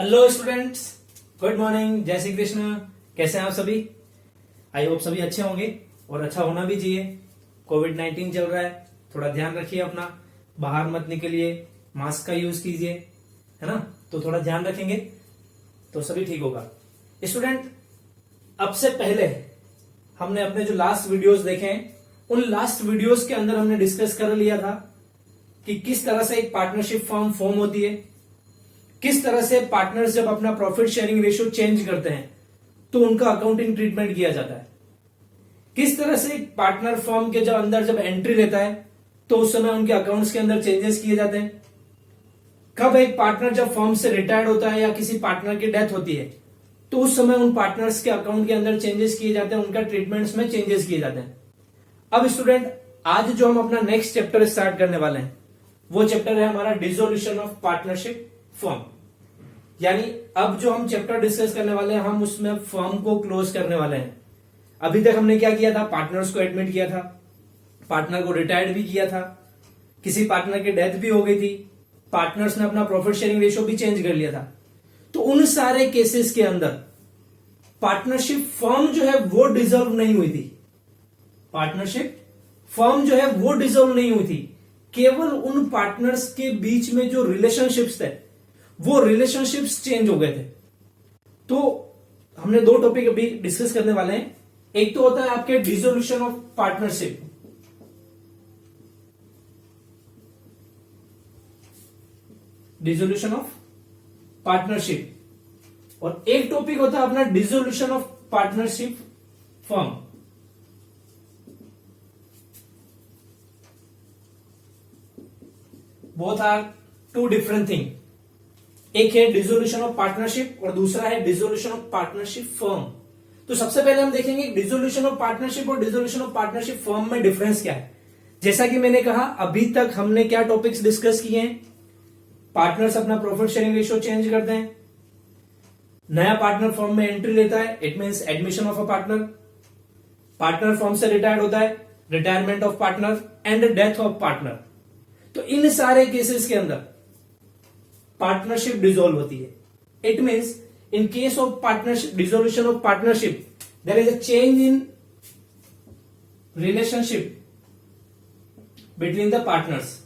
Hello students, good morning, जय श्री कृष्ण। कैसे हैं आप सभी? आई होप सभी अच्छे होंगे और अच्छा होना भी चाहिए। कोविड-19 चल रहा है, थोड़ा ध्यान रखिए अपना, बाहर मत निकलिए, मास्क का यूज कीजिए, है ना। तो थोड़ा ध्यान रखेंगे तो सभी ठीक होगा। स्टूडेंट, अब से पहले हमने अपने जो लास्ट वीडियोस देखे हैं, उन लास्ट वीडियोस के अंदर हमने डिस्कस कर लिया था कि किस तरह से एक पार्टनरशिप फर्म फॉर्म होती है, किस तरह से पार्टनर्स जब अपना प्रॉफिट शेयरिंग रेशियो चेंज करते हैं तो उनका अकाउंटिंग ट्रीटमेंट किया जाता है, किस तरह से एक पार्टनर फर्म के जब अंदर जब एंट्री लेता है तो उस समय उनके अकाउंट्स के अंदर चेंजेस किए जाते हैं, कब एक पार्टनर जब फर्म से रिटायर्ड होता है या किसी पार्टनर की डेथ होती है तो उस समय उन पार्टनर्स के अकाउंट के अंदर चेंजेस किए जाते हैं, उनका ट्रीटमेंट्स में चेंजेस किए जाते हैं। अब स्टूडेंट, आज जो हम अपना नेक्स्ट चैप्टर स्टार्ट करने वाले हैं वो चैप्टर है हमारा डिसोल्यूशन ऑफ पार्टनरशिप फर्म। यानी अब जो हम चैप्टर डिस्कस करने वाले हैं हम उसमें फर्म को क्लोज करने वाले हैं। अभी तक हमने क्या किया था, पार्टनर्स को एडमिट किया था, पार्टनर को रिटायर्ड भी किया था, किसी पार्टनर की डेथ भी हो गई थी, पार्टनर्स ने अपना प्रॉफिट शेयरिंग रेशियो भी चेंज कर लिया था। तो उन सारे केसेस के अंदर पार्टनरशिप फर्म जो है वो डिसॉल्व नहीं हुई थी, पार्टनरशिप फर्म जो है वो डिसॉल्व नहीं हुई थी, केवल उन पार्टनर्स के बीच में जो रिलेशनशिप्स थे वो रिलेशनशिप्स चेंज हो गए थे। तो हमने दो टॉपिक अभी डिस्कस करने वाले हैं। एक तो होता है आपके dissolution of partnership, dissolution of partnership, और एक टॉपिक होता है अपना dissolution of partnership firm. Both are two different thing. एक है डिसोल्यूशन ऑफ पार्टनरशिप और दूसरा है डिसोल्यूशन ऑफ पार्टनरशिप फर्म। तो सबसे पहले हम देखेंगे डिसोल्यूशन ऑफ पार्टनरशिप और डिसोल्यूशन ऑफ पार्टनरशिप फर्म में डिफरेंस क्या है। जैसा कि मैंने कहा, अभी तक हमने क्या टॉपिक्स डिस्कस किए हैं, पार्टनर्स अपना प्रॉफिट शेयरिंग रेशियो चेंज करते हैं, नया पार्टनर फर्म में एंट्री लेता है, it means admission of a partner, partner firm से रिटायर्ड होता है, retirement of partner and death of partner. तो इन सारे केसेस के अंदर पार्टनरशिप डिसॉल्व होती है। It means in case of partnership, dissolution of partnership, there is a change in relationship between the partners.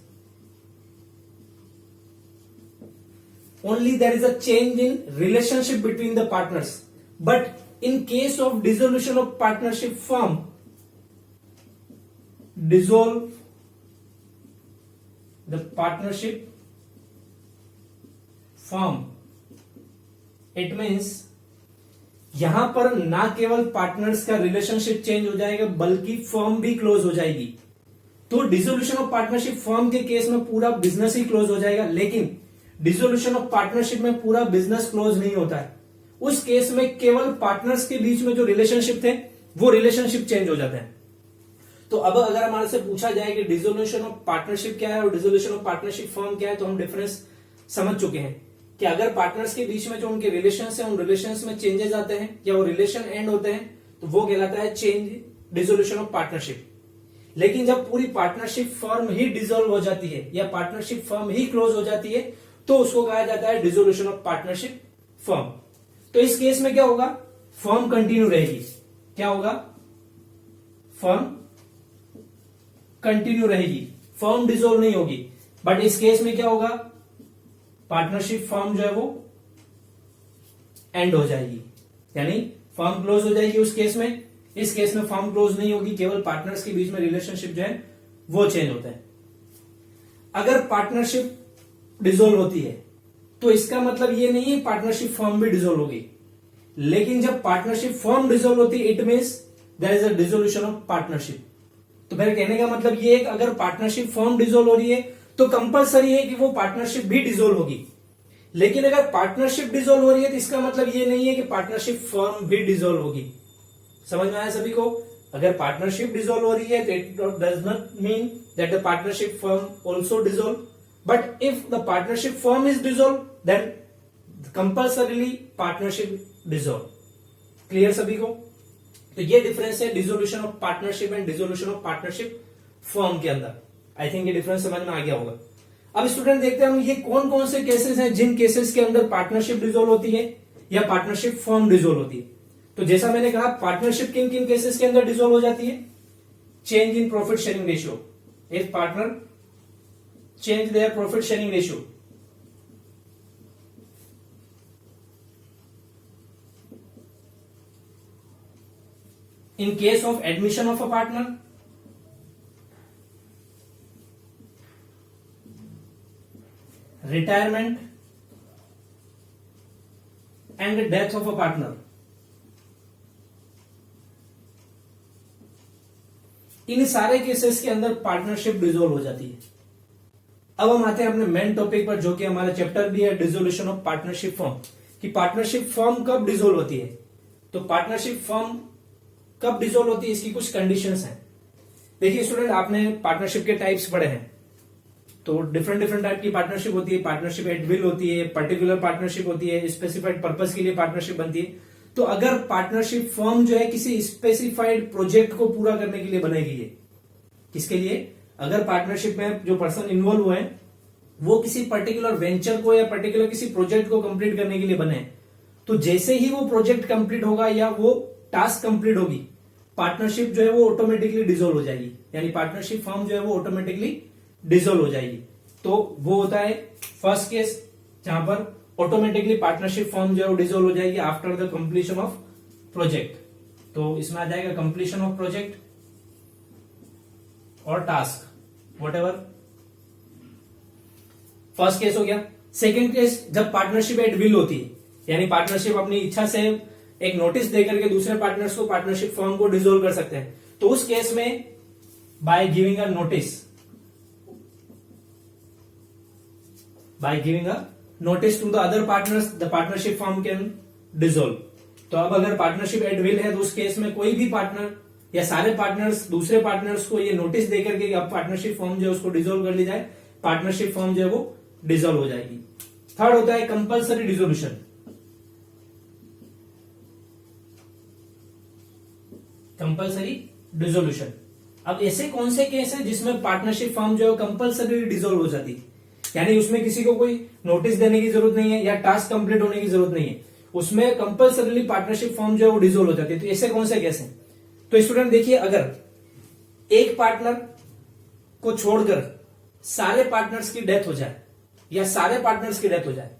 Only there is a change in relationship between the partners. But in case of dissolution of partnership firm, dissolve the partnership firm. It means यहां पर ना केवल partners का relationship change हो जाएगा बल्कि firm भी close हो जाएगी। तो डिसोल्यूशन ऑफ पार्टनरशिप फर्म के केस में पूरा बिजनेस ही क्लोज हो जाएगा, लेकिन डिसोल्यूशन ऑफ पार्टनरशिप में पूरा बिजनेस क्लोज नहीं होता है। उस केस में केवल पार्टनर्स के बीच में जो रिलेशनशिप थे वो रिलेशनशिप चेंज हो जाते हैं। तो अब अगर हमारे से पूछा जाए कि डिसोल्यूशन ऑफ पार्टनरशिप क्या है और डिसोल्यूशन ऑफ पार्टनरशिप फर्म क्या है, तो हम डिफरेंस समझ चुके हैं कि अगर पार्टनर्स के बीच में जो उनके रिलेशन है उन रिलेशन में चेंजेस आते हैं या वो रिलेशन एंड होते हैं तो वो कहलाता है चेंज, डिसोल्यूशन ऑफ पार्टनरशिप। लेकिन जब पूरी पार्टनरशिप फर्म ही डिसॉल्व हो जाती है या पार्टनरशिप फर्म ही क्लोज हो जाती है तो उसको कहा जाता है डिसोल्यूशन ऑफ पार्टनरशिप फर्म। तो इस केस में क्या होगा, फर्म कंटिन्यू रहेगी। क्या होगा, फर्म कंटिन्यू रहेगी, फर्म डिसॉल्व नहीं होगी। बट इस केस में क्या होगा, पार्टनरशिप फर्म जो है वो एंड हो जाएगी, यानी फर्म क्लोज हो जाएगी उस केस में। इस केस में फर्म क्लोज नहीं होगी, केवल पार्टनर्स के बीच में रिलेशनशिप जो है वो चेंज होता है। अगर पार्टनरशिप डिसॉल्व होती है तो इसका मतलब ये नहीं है पार्टनरशिप फर्म भी डिसॉल्व होगी, लेकिन जब पार्टनरशिप फर्म डिसॉल्व होती है it means there is a dissolution of partnership. तो मेरे कहने का मतलब ये है कि अगर पार्टनरशिप फर्म डिसॉल्व हो रही है तो कंपलसरी है कि वो पार्टनरशिप भी डिसॉल्व होगी। लेकिन अगर पार्टनरशिप डिसॉल्व हो रही है तो इसका मतलब ये नहीं है कि पार्टनरशिप फर्म भी डिसॉल्व होगी। समझ में आया सभी को? अगर पार्टनरशिप डिसॉल्व हो रही है तो it does not mean that the partnership firm also dissolve. But if the partnership firm is dissolved, then compulsorily partnership dissolve. Clear सभी को? तो ये डिफरेंस है dissolution of partnership and dissolution of partnership firm के अंदर। I think ये difference समझ में आ गया होगा। अब स्टूडेंट देखते हैं हम ये कौन कौन से केसेस हैं जिन केसेस के अंदर पार्टनरशिप डिसॉल्व होती है या पार्टनरशिप फॉर्म डिसॉल्व होती है। तो जैसा मैंने कहा, पार्टनरशिप किन किन केसेस के अंदर डिसॉल्व हो जाती है? Change in profit sharing ratio, if partner change their profit sharing ratio, in case of admission of a partner, retirement and death of a partner, इन सारे केसेस के अंदर पार्टनरशिप डिसॉल्व हो जाती है। अब हम आते हैं अपने मेन टॉपिक पर, जो कि हमारा चैप्टर भी है, डिसोल्यूशन ऑफ पार्टनरशिप फॉर्म, कि पार्टनरशिप फॉर्म कब डिसॉल्व होती है। तो पार्टनरशिप फॉर्म कब डिसॉल्व होती है, इसकी कुछ कंडीशंस हैं। देखिए स्टूडेंट, आपने पार्टनरशिप के टाइप्स पढ़े हैं, तो डिफरेंट डिफरेंट टाइप की पार्टनरशिप होती है। पार्टनरशिप एट विल होती है, पर्टिकुलर पार्टनरशिप होती है, स्पेसिफाइड पर्पस के लिए पार्टनरशिप बनती है। तो अगर पार्टनरशिप फर्म जो है किसी स्पेसिफाइड प्रोजेक्ट को पूरा करने के लिए बनाई गई है, किसके लिए? अगर पार्टनरशिप में जो पर्सन इन्वॉल्व हुए हैं वो किसी पर्टिकुलर वेंचर को या पर्टिकुलर किसी प्रोजेक्ट को कंप्लीट करने के लिए बने, तो जैसे ही वो प्रोजेक्ट कंप्लीट होगा या वो टास्क कंप्लीट होगी, पार्टनरशिप जो है वो ऑटोमेटिकली डिसॉल्व हो जाएगी, यानी पार्टनरशिप फॉर्म जो है वो ऑटोमेटिकली डिसॉल्व हो जाएगी। तो वो होता है फर्स्ट केस, जहां पर ऑटोमेटिकली पार्टनरशिप फॉर्म जो है वो डिसॉल्व हो जाएगी after the completion of project. तो इसमें आ जाएगा कंप्लीशन ऑफ प्रोजेक्ट और टास्क, व्हाटएवर। फर्स्ट केस हो गया। सेकेंड केस, जब पार्टनरशिप एट विल होती है, यानी पार्टनरशिप अपनी इच्छा से एक नोटिस देकर के दूसरे पार्टनर्स को पार्टनरशिप फॉर्म को डिसॉल्व कर सकते हैं। तो उस केस में by giving a notice to the other partners, the partnership form can dissolve. तो अब अगर पार्टनरशिप एट विल है तो उस केस में कोई भी पार्टनर या सारे पार्टनर्स दूसरे पार्टनर्स को ये नोटिस देकर के अब पार्टनरशिप फॉर्म जो है उसको डिसॉल्व कर ली जाए, पार्टनरशिप फॉर्म जो है वो डिसॉल्व हो जाएगी। थर्ड होता है कंपल्सरी डिसोल्यूशन। कंपल्सरी डिसोल्यूशन, अब ऐसे कौन से केस है जिसमें पार्टनरशिप फॉर्म जो है कंपल्सरी डिसॉल्व हो जाती है, यानी उसमें किसी को कोई नोटिस देने की जरूरत नहीं है या टास्क कंप्लीट होने की जरूरत नहीं है, उसमें कंपल्सरीली पार्टनरशिप फॉर्म जो है वो डिसॉल्व हो जाती है। तो ऐसे कौन से केस हैं? तो स्टूडेंट देखिए, अगर एक पार्टनर को छोड़कर सारे पार्टनर्स की डेथ हो जाए या सारे पार्टनर्स की डेथ हो जाए,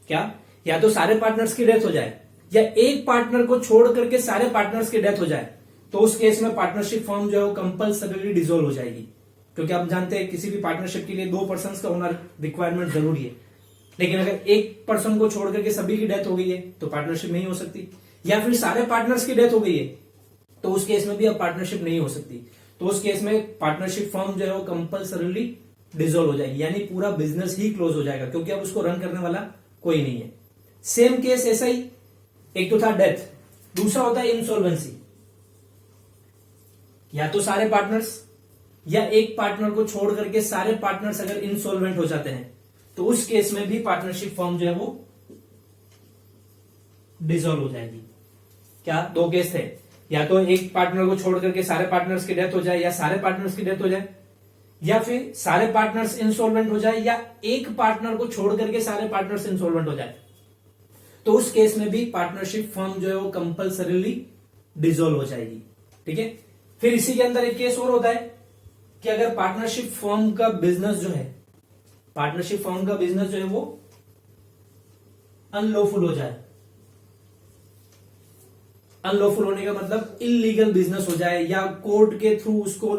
क्या या तो सारे पार्टनर्स की डेथ हो जाए या एक पार्टनर को छोड़ करके सारे पार्टनर्स की डेथ हो जाए, तो उस केस में पार्टनरशिप फॉर्म जो है वो कंपल्सरीली डिसॉल्व हो जाएगी। क्योंकि आप जानते हैं किसी भी पार्टनरशिप के लिए दो पर्सन का होना रिक्वायरमेंट जरूरी है, लेकिन अगर एक पर्सन को छोड़ करके सभी की डेथ हो गई है तो पार्टनरशिप नहीं हो सकती, या फिर सारे पार्टनर्स की डेथ हो गई है तो उस केस में भी अब पार्टनरशिप नहीं हो सकती। तो उस केस में पार्टनरशिप फॉर्म जो है वो कंपल्सरीली डिसॉल्व हो जाएगी, यानी पूरा बिजनेस ही क्लोज हो जाएगा, क्योंकि अब उसको रन करने वाला कोई नहीं है। सेम केस ऐसा ही, एक तो था डेथ, दूसरा होता है इंसॉल्वेंसी। या तो सारे पार्टनर्स या एक पार्टनर को छोड़ करके सारे पार्टनर्स अगर इंसॉल्वेंट हो जाते हैं तो उस केस में भी पार्टनरशिप फॉर्म जो है वो डिसॉल्व हो जाएगी। क्या दो केस थे, या तो एक पार्टनर को छोड़ करके सारे पार्टनर्स की डेथ हो जाए या सारे पार्टनर्स की डेथ हो जाए, या फिर सारे पार्टनर्स इंसॉल्वेंट हो जाए या एक पार्टनर को छोड़ करके सारे पार्टनर्स इंसॉल्वेंट हो जाए, तो उस केस में भी पार्टनरशिप फॉर्म जो है वो कंपल्सरीली डिसॉल्व हो जाएगी। ठीक है। फिर इसी के अंदर एक केस और होता है कि अगर पार्टनरशिप फॉर्म का बिजनेस जो है, पार्टनरशिप फॉर्म का बिजनेस जो है वो अनलॉफुल हो जाए। अनलॉफुल होने का मतलब इलीगल बिजनेस हो जाए या कोर्ट के थ्रू उसको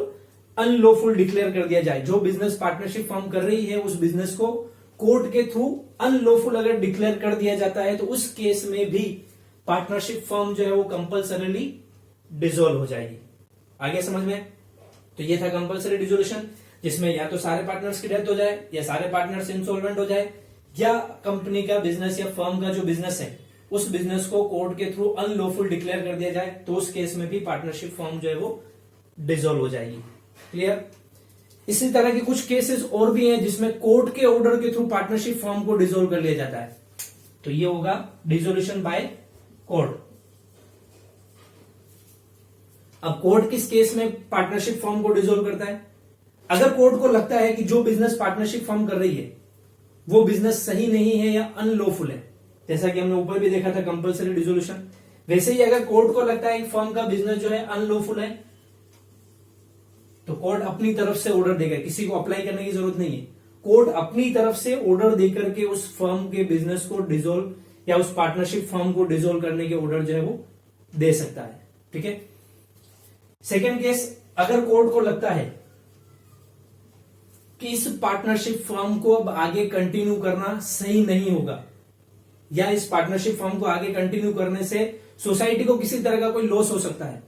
अनलॉफुल डिक्लेयर कर दिया जाए। जो बिजनेस पार्टनरशिप फॉर्म कर रही है उस बिजनेस को कोर्ट के थ्रू अनलॉफुल अगर डिक्लेयर कर दिया जाता है तो उस केस में भी पार्टनरशिप फॉर्म जो है वो कंपल्सरीली डिसॉल्व हो जाएगी। आगे समझ में? तो ये था कंपल्सरी डिसोल्यूशन, जिसमें या तो सारे पार्टनर्स की डेथ हो जाए या सारे पार्टनर्स इंसॉल्वेंट हो जाए, या कंपनी का बिजनेस या फर्म का जो बिजनेस है उस बिजनेस को कोर्ट के थ्रू अनलॉफुल डिक्लेयर कर दिया जाए, तो उस केस में भी पार्टनरशिप फॉर्म जो है वो डिसॉल्व हो जाएगी। क्लियर? इसी तरह के कुछ केसेस और भी हैं जिसमें कोर्ट के ऑर्डर के थ्रू पार्टनरशिप फॉर्म को डिसॉल्व कर लिया जाता है, तो ये होगा डिसोल्यूशन बाय कोर्ट। अब कोर्ट किस केस में पार्टनरशिप फॉर्म को डिसॉल्व करता है? अगर कोर्ट को लगता है कि जो बिजनेस पार्टनरशिप फर्म कर रही है वो बिजनेस सही नहीं है या अनलॉफुल है, जैसा कि हमने ऊपर भी देखा था कंपल्सरी डिसोल्यूशन, वैसे ही अगर कोर्ट को लगता है कि फर्म का बिजनेस जो है अनलॉफुल है तो कोर्ट अपनी तरफ से ऑर्डर देगा, किसी को अप्लाई करने की जरूरत नहीं है। कोर्ट अपनी तरफ से ऑर्डर देकर के उस फर्म के बिजनेस को डिसोल्व या उस पार्टनरशिप फर्म को डिसोल्व करने के ऑर्डर जो है वो दे सकता है। ठीक है। सेकेंड केस, अगर कोर्ट को लगता है कि इस पार्टनरशिप फर्म को अब आगे कंटिन्यू करना सही नहीं होगा या इस पार्टनरशिप फर्म को आगे कंटिन्यू करने से सोसाइटी को किसी तरह का कोई लॉस हो सकता है,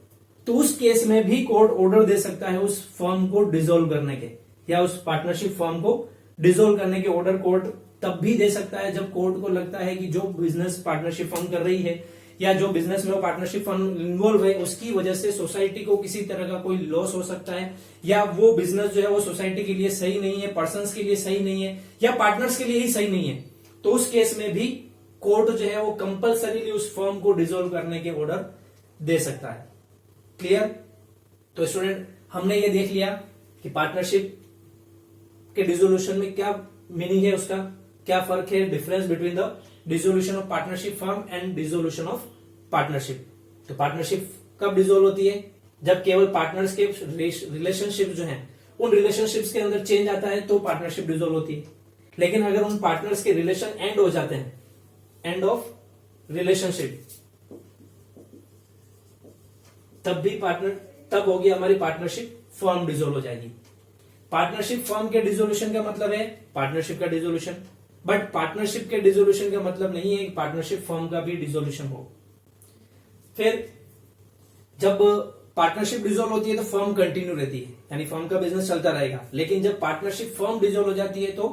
तो उस केस में भी कोर्ट ऑर्डर दे सकता है उस फर्म को डिसॉल्व करने के या उस पार्टनरशिप फर्म को डिसॉल्व करने के ऑर्डर कोर्ट तब भी दे सकता है जब कोर्ट को लगता है कि जो बिजनेस पार्टनरशिप फर्म कर रही है या जो बिजनेस में वो पार्टनरशिप फर्म इन्वॉल्व है उसकी वजह से सोसाइटी को किसी तरह का कोई लॉस हो सकता है या वो बिजनेस जो है वो सोसाइटी के लिए सही नहीं है, पर्संस के लिए सही नहीं है या पार्टनर्स के लिए ही सही नहीं है, तो उस केस में भी कोर्ट जो है वो कंपल्सरीली उस फर्म को डिसॉल्व करने के ऑर्डर दे सकता है। क्लियर? तो स्टूडेंट, हमने ये देख लिया कि पार्टनरशिप के डिसोल्यूशन में क्या मीनिंग है, उसका क्या फर्क है, difference between the dissolution of partnership firm and dissolution of partnership. तो पार्टनरशिप कब डिसॉल्व होती है? जब केवल पार्टनर्स के रिलेशनशिप जो हैं उन रिलेशनशिप्स के अंदर चेंज आता है तो पार्टनरशिप डिसॉल्व होती है। लेकिन अगर उन पार्टनर्स के रिलेशन एंड हो जाते हैं, एंड ऑफ रिलेशनशिप, तब होगी हमारी पार्टनरशिप फर्म डिसॉल्व हो जाएगी। पार्टनरशिप फर्म के डिसोल्यूशन का मतलब है पार्टनरशिप का डिसोल्यूशन, बट पार्टनरशिप के डिसोल्यूशन का मतलब नहीं है कि पार्टनरशिप फर्म का भी डिसोल्यूशन हो। फिर जब पार्टनरशिप डिसॉल्व होती है तो फर्म कंटिन्यू रहती है, यानी फर्म का बिजनेस चलता रहेगा। लेकिन जब पार्टनरशिप फर्म डिसॉल्व हो जाती है तो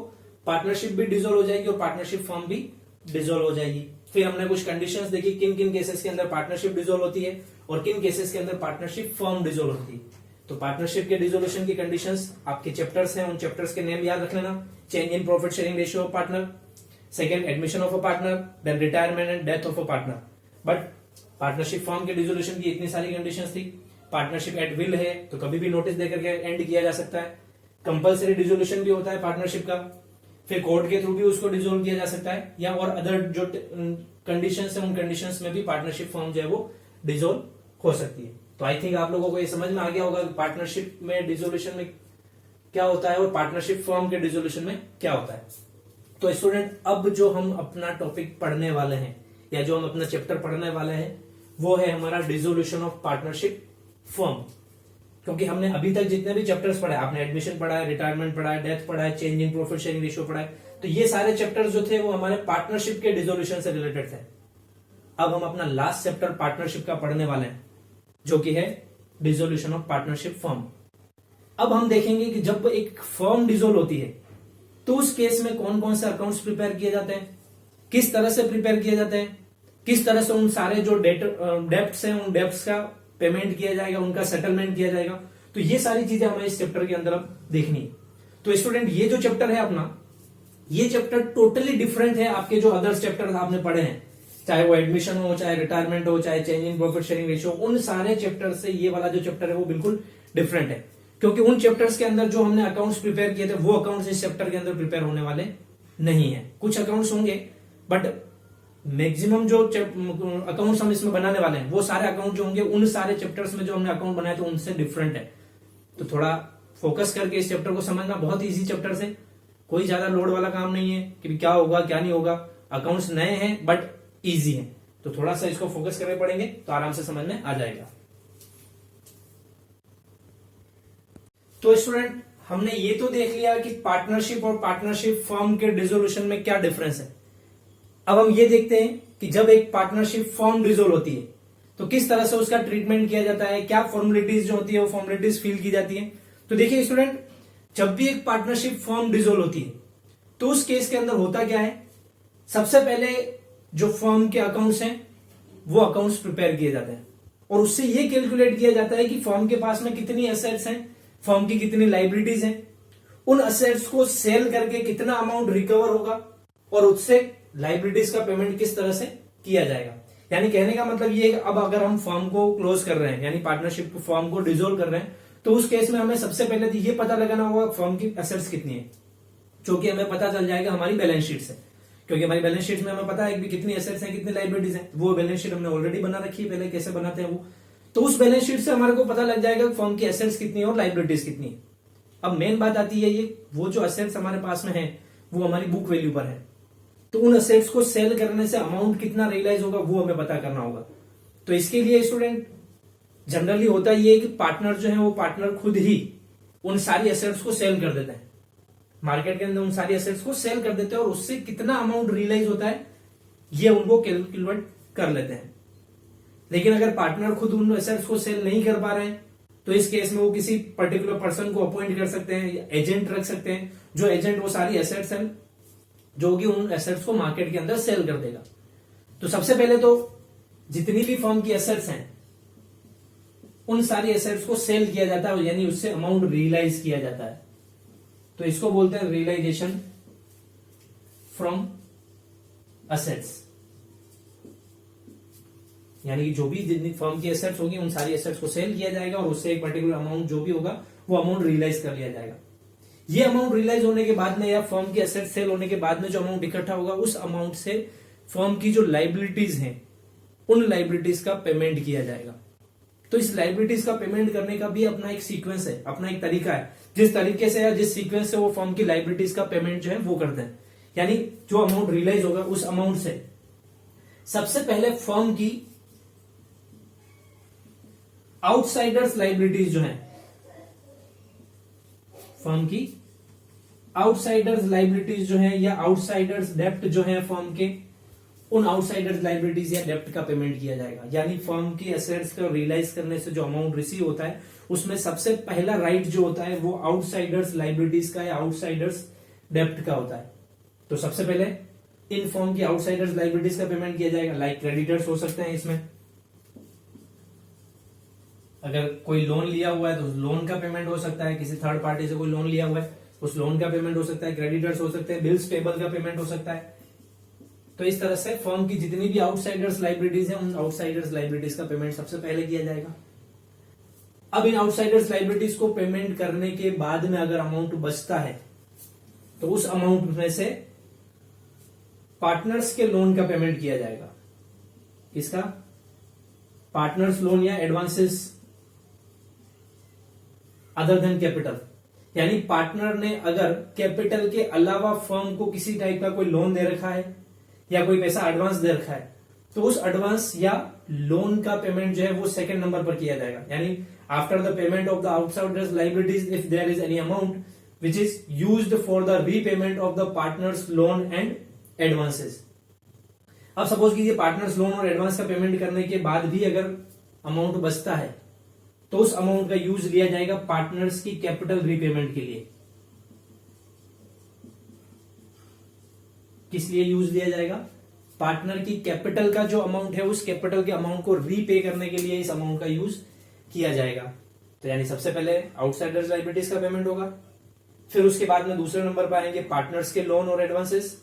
पार्टनरशिप भी डिसॉल्व हो जाएगी और पार्टनरशिप फर्म भी डिसॉल्व हो जाएगी। फिर हमने कुछ कंडीशंस देखी किन किन केसेस के अंदर पार्टनरशिप डिसॉल्व होती है और किन केसेस के अंदर पार्टनरशिप फर्म डिसॉल्व होती है। तो पार्टनरशिप के डिसोल्यूशन की कंडीशंस आपके चैप्टर्स हैं, उन चैप्टर्स के नेम याद रख लेना। Change in profit sharing ratio of partner, second admission of a partner, then retirement and death of a partner. But partnership firm के डिसोल्यूशन की इतनी सारी कंडीशंस थी। पार्टनरशिप एट विल है तो कभी भी नोटिस देकर के एंड किया जा सकता है। कंपल्सरी डिसोल्यूशन भी होता है पार्टनरशिप का, फिर कोर्ट के थ्रू भी उसको डिसोल्व किया जा सकता है, या और अदर जो कंडीशंस है उन कंडीशंस में भी पार्टनरशिप फर्म जो है वो डिसोल्व हो सकती है। तो आई थिंक आप लोगों को ये समझ में आ गया होगा कि पार्टनरशिप में डिसोल्यूशन में क्या होता है और पार्टनरशिप फर्म के डिसोल्यूशन में क्या होता है। तो स्टूडेंट, अब जो हम अपना टॉपिक पढ़ने वाले हैं या जो हम अपना चैप्टर पढ़ने वाले हैं वो है हमारा डिसोल्यूशन ऑफ पार्टनरशिप फर्म। क्योंकि हमने अभी तक जितने भी चैप्टर्स पढ़े, आपने एडमिशन पढ़ा है, रिटायरमेंट पढ़ा है, डेथ पढ़ा है, change in profit sharing ratio पढ़ा है, तो ये सारे चैप्टर्स जो थे वो हमारे पार्टनरशिप के डिसोल्यूशन से रिलेटेड थे। अब हम अपना लास्ट चैप्टर पार्टनरशिप का पढ़ने वाले हैं जो कि है डिसोल्यूशन ऑफ पार्टनरशिप फर्म। अब हम देखेंगे कि जब एक फर्म डिसोल्व होती है तो उस केस में कौन कौन से अकाउंट्स प्रिपेयर किए जाते हैं, किस तरह से प्रिपेयर किए जाते हैं, किस तरह से उन सारे जो डेप्ट्स हैं उन डेप्ट्स का पेमेंट किया जाएगा, उनका सेटलमेंट किया जाएगा। तो ये सारी चीजें हमें इस चैप्टर के अंदर अब देखनी है। तो स्टूडेंट, ये जो चैप्टर है अपना, ये चैप्टर टोटली डिफरेंट है आपके जो अदर्स चैप्टर आपने पढ़े हैं, चाहे वो एडमिशन हो, चाहे रिटायरमेंट हो, चाहे change in profit sharing ratio, उन सारे चैप्टर से ये वाला जो चैप्टर है वो बिल्कुल डिफरेंट है। क्योंकि उन चैप्टर्स के अंदर जो हमने अकाउंट्स प्रिपेयर किए थे वो अकाउंट्स इस चैप्टर के अंदर प्रिपेयर होने वाले नहीं है। कुछ अकाउंट्स होंगे बट मैक्सिमम जो अकाउंट्स हम इसमें बनाने वाले हैं वो सारे अकाउंट जो होंगे उन सारे चैप्टर्स में जो हमने अकाउंट बनाए थे उनसे डिफरेंट है। तो थोड़ा फोकस करके इस चैप्टर को समझना, बहुत इजी चैप्टर है, कोई ज्यादा लोड वाला काम नहीं है कि क्या होगा क्या नहीं होगा। अकाउंट्स नए हैं बट इजी है, तो थोड़ा सा इसको फोकस करने पड़ेंगे तो आराम से समझ में आ जाएगा। तो स्टूडेंट, हमने ये तो देख लिया कि पार्टनरशिप और पार्टनरशिप फर्म के डिसोल्यूशन में क्या डिफरेंस है। अब हम ये देखते हैं कि जब एक पार्टनरशिप फर्म डिसोल्व होती है तो किस तरह से उसका ट्रीटमेंट किया जाता है, क्या फॉर्मेलिटीज जो होती है वो फॉर्मेलिटीज फील की जाती है। तो देखिए स्टूडेंट, जब भी एक पार्टनरशिप फर्म डिसोल्व होती है तो उस केस के अंदर होता क्या है, सबसे पहले जो फर्म के अकाउंट्स हैं वो अकाउंट्स प्रिपेयर किए जाते हैं और उससे ये कैलकुलेट किया जाता है कि फर्म के पास में कितनी एसेट्स हैं, फर्म की कितनी लाइबिलिटीज हैं, उन एसेट्स को सेल करके कितना अमाउंट रिकवर होगा और उससे लाइबिलिटीज का पेमेंट किस तरह से किया जाएगा। यानी कहने का मतलब ये है कि अब अगर हम फर्म को क्लोज कर रहे हैं, यानी पार्टनरशिप फर्म को डिसोल्व कर रहे हैं, तो उस केस में हमें सबसे पहले तो ये पता लगाना होगा फर्म की एसेट्स कितनी है, जो कि हमें पता चल जाएगा हमारी बैलेंस शीट से, क्योंकि हमारी बैलेंस शीट में हमें पता है कि कितनी एसेट्स हैं कितनी लाइबिलिटीज हैं। वो बैलेंस शीट हमने ऑलरेडी बना रखी है, पहले कैसे बनाते हैं वो। तो उस बैलेंस शीट से हमारे को पता लग जाएगा फर्म की एसेट्स कितनी है और लाइबिलिटीज कितनी है। अब मेन बात आती है ये, वो जो एसेट्स हमारे पास में है वो हमारी बुक वैल्यू पर है, तो उन एसेट्स को सेल करने से अमाउंट कितना रियलाइज होगा वो हमें पता करना होगा। तो इसके लिए स्टूडेंट जनरली होता ये है कि पार्टनर जो है वो पार्टनर खुद ही उन सारी एसेट्स को सेल कर देते हैं, मार्केट के अंदर उन सारी एसेट्स को सेल कर देते हैं और उससे कितना अमाउंट रियलाइज होता है ये उनको कैलकुलेट कर लेते हैं। लेकिन अगर पार्टनर खुद उन एसेट्स को सेल नहीं कर पा रहे हैं तो इस केस में वो किसी पर्टिकुलर पर्सन को अपॉइंट कर सकते हैं या एजेंट रख सकते हैं, जो एजेंट वो सारी एसेट्स हैं जो कि उन एसेट्स को मार्केट के अंदर सेल कर देगा। तो सबसे पहले तो जितनी भी फर्म की एसेट्स हैं उन सारी एसेट्स को सेल किया जाता है, यानी उससे अमाउंट रियलाइज किया जाता है। तो इसको बोलते हैं रियलाइजेशन फ्रॉम एसेट्स, यानी कि जो भी जितनी फर्म की एसेट्स होगी उन सारी एसेट्स को सेल किया जाएगा और उससे एक पर्टिकुलर अमाउंट जो भी होगा वो अमाउंट रियलाइज कर लिया जाएगा। ये अमाउंट रियलाइज होने के बाद में या फर्म की एसेट सेल होने के बाद में जो अमाउंट इकट्ठा होगा उस अमाउंट से फर्म की जो लाइबिलिटीज हैं उन लाइबिलिटीज का पेमेंट किया जाएगा। तो इस लाइबिलिटीज का पेमेंट करने का भी अपना एक सीक्वेंस है, अपना एक तरीका है, जिस तरीके से या जिस सीक्वेंस से वो फर्म की लाइबिलिटीज का पेमेंट जो है वो करते हैं। यानी जो अमाउंट रियलाइज होगा उस अमाउंट से सबसे पहले फर्म की आउटसाइडर्स लाइबिलिटीज जो है, फर्म की आउटसाइडर्स लाइबिलिटीज जो है या आउटसाइडर्स डेप्ट जो है फर्म के, उन आउटसाइडर्स लाइबिलिटीज या डेप्ट का पेमेंट किया जाएगा। यानी फर्म की एसेट्स को रियलाइज करने से जो अमाउंट रिसीव होता है उसमें सबसे पहला राइट जो होता है वो आउटसाइडर्स लाइबिलिटीज का या आउटसाइडर्स डेप्ट का होता है। तो सबसे पहले इन फर्म की आउटसाइडर्स लाइबिलिटीज का पेमेंट किया जाएगा। लाइक क्रेडिटर्स हो सकते हैं, इसमें अगर कोई लोन लिया हुआ है तो लोन का पेमेंट हो सकता है, किसी थर्ड पार्टी से कोई लोन लिया हुआ है उस लोन का पेमेंट हो सकता है, क्रेडिटर्स हो सकते हैं, बिल्स पेबल का पेमेंट हो सकता है। तो इस तरह से फर्म की जितनी भी आउटसाइडर्स लाइबिलिटीज है उन आउटसाइडर्स लाइबिलिटीज का पेमेंट सबसे पहले किया जाएगा। अब इन आउटसाइडर्स लाइबिलिटीज को पेमेंट करने के बाद में अगर अमाउंट बचता है तो उस अमाउंट में से पार्टनर्स के लोन का पेमेंट किया जाएगा। किसका? पार्टनर्स लोन या एडवांसेस अदर देन कैपिटल। यानी पार्टनर ने अगर कैपिटल के अलावा फर्म को किसी टाइप का कोई लोन दे रखा है या कोई पैसा एडवांस दे रखा है तो उस एडवांस या लोन का पेमेंट जो है वो सेकंड नंबर पर किया जाएगा। यानी after the payment of the outsiders liabilities if there is any amount which is used for the repayment of the partners loan and advances. अब सपोज कीजिए पार्टनर्स लोन और एडवांस का पेमेंट करने के बाद भी अगर अमाउंट बचता है तो उस अमाउंट का यूज लिया जाएगा पार्टनर्स की कैपिटल रीपेमेंट के लिए। किस लिए यूज लिया जाएगा? पार्टनर की कैपिटल का जो अमाउंट है उस कैपिटल के अमाउंट को रीपे करने के लिए इस अमाउंट का यूज किया जाएगा। तो यानी सबसे पहले आउटसाइडर्स लाइबिलिटीज का पेमेंट होगा, फिर उसके बाद में दूसरे नंबर पर आएंगे पार्टनर्स के लोन और एडवांसेस।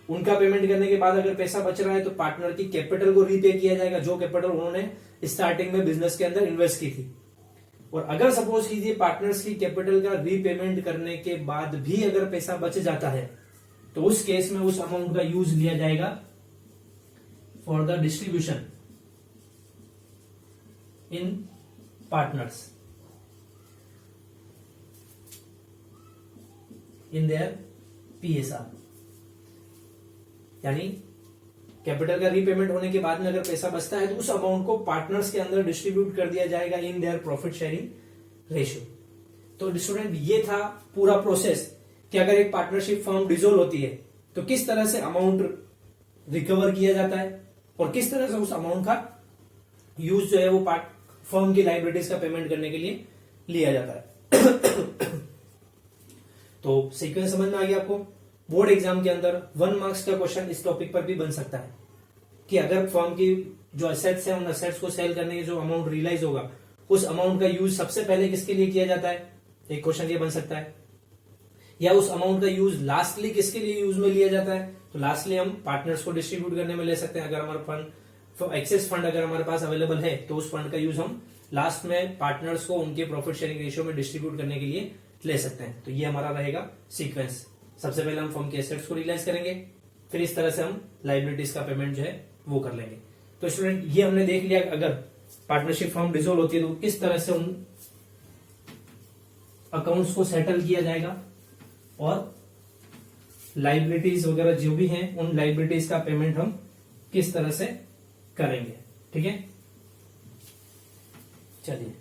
उनका पेमेंट करने के बाद अगर पैसा बच रहा है तो पार्टनर की कैपिटल को रीपे किया जाएगा, जो कैपिटल उन्होंने स्टार्टिंग में बिजनेस के अंदर इन्वेस्ट की थी। और अगर सपोज कीजिए पार्टनर्स की कैपिटल का रीपेमेंट करने के बाद भी अगर पैसा बच जाता है तो उस केस में उस अमाउंट का यूज लिया जाएगा for the distribution in partners in their PSR. यानी कैपिटल का रीपेमेंट होने के बाद में अगर पैसा बचता है तो उस अमाउंट को पार्टनर्स के अंदर डिस्ट्रीब्यूट कर दिया जाएगा in their profit sharing ratio. तो स्टूडेंट ये था पूरा प्रोसेस कि अगर एक पार्टनरशिप फर्म डिसॉल्व होती है तो किस तरह से अमाउंट रिकवर किया जाता है और किस तरह से उस अमाउंट का यूज जो है वो फर्म की लाइबिलिटीज का पेमेंट करने के लिए लिया जाता है। तो सीक्वेंस समझ में आ गया आपको? बोर्ड एग्जाम के अंदर 1 मार्क्स का क्वेश्चन इस टॉपिक पर भी बन सकता है कि अगर फर्म की जो एसेट्स है उन एसेट्स को सेल करने के जो अमाउंट रियलाइज होगा उस अमाउंट का यूज सबसे पहले किसके लिए किया जाता है, एक क्वेश्चन ये बन सकता है। या उस अमाउंट का यूज लास्टली किसके लिए यूज में लिया जाता है, तो लास्टली हम पार्टनर्स को डिस्ट्रीब्यूट करने में ले सकते हैं। अगर हमारा फंड एक्सेस फंड अगर हमारे पास अवेलेबल है तो उस फंड का यूज हम लास्ट में पार्टनर्स को उनके प्रॉफिट शेयरिंग रेशियो में डिस्ट्रीब्यूट करने के लिए ले सकते हैं। तो ये हमारा रहेगा सीक्वेंस। सबसे पहले हम फर्म के एसेट्स को रियलाइज करेंगे, फिर इस तरह से हम लाइबिलिटीज का पेमेंट जो है वो कर लेंगे। तो स्टूडेंट ये हमने देख लिया अगर पार्टनरशिप फर्म डिसॉल्व होती है तो किस तरह से उन अकाउंट्स को सेटल किया जाएगा और लाइबिलिटीज वगैरह जो भी हैं उन लाइबिलिटीज का पेमेंट हम किस तरह से करेंगे। ठीक है, चलिए